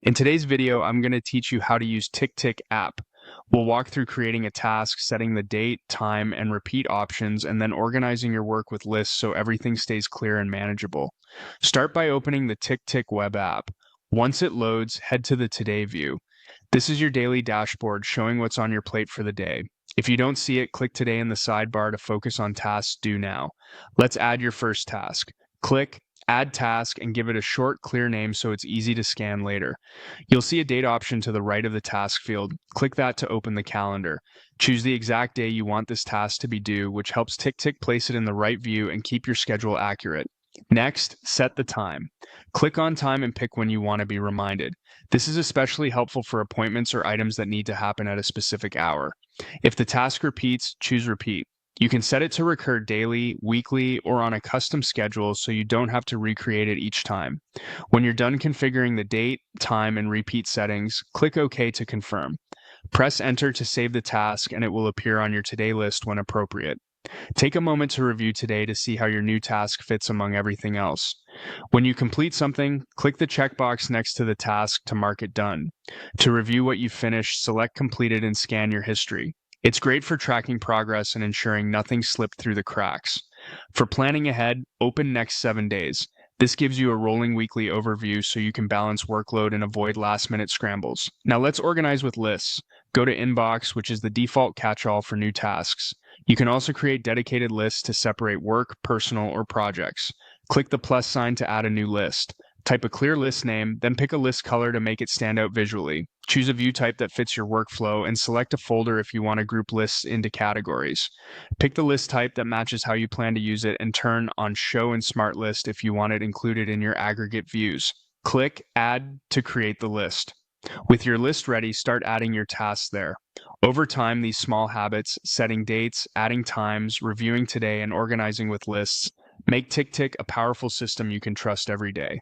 In today's video, I'm going to teach you how to use TickTick app. We'll walk through creating a task, setting the date, time, and repeat options, and then organizing your work with lists so everything stays clear and manageable. Start by opening the TickTick web app. Once it loads, head to the Today view. This is your daily dashboard showing what's on your plate for the day. If you don't see it, click Today in the sidebar to focus on tasks due now. Let's add your first task. Click Add Task and give it a short, clear name so it's easy to scan later. You'll see a date option to the right of the task field. Click that to open the calendar. Choose the exact day you want this task to be due, which helps TickTick place it in the right view and keep your schedule accurate. Next, set the time. Click on time and pick when you want to be reminded. This is especially helpful for appointments or items that need to happen at a specific hour. If the task repeats, choose Repeat. You can set it to recur daily, weekly, or on a custom schedule so you don't have to recreate it each time. When you're done configuring the date, time, and repeat settings, click OK to confirm. Press Enter to save the task and it will appear on your Today list when appropriate. Take a moment to review today to see how your new task fits among everything else. When you complete something, click the checkbox next to the task to mark it done. To review what you've finished, select Completed and scan your history. It's great for tracking progress and ensuring nothing slipped through the cracks. For planning ahead, open next 7 days. This gives you a rolling weekly overview so you can balance workload and avoid last-minute scrambles. Now let's organize with lists. Go to Inbox, which is the default catch-all for new tasks. You can also create dedicated lists to separate work, personal, or projects. Click the plus sign to add a new list. Type a clear list name, then pick a list color to make it stand out visually. Choose a view type that fits your workflow and select a folder if you want to group lists into categories. Pick the list type that matches how you plan to use it and turn on Show in Smart List if you want it included in your aggregate views. Click Add to create the list. With your list ready, start adding your tasks there. Over time, these small habits, setting dates, adding times, reviewing today, and organizing with lists, make TickTick a powerful system you can trust every day.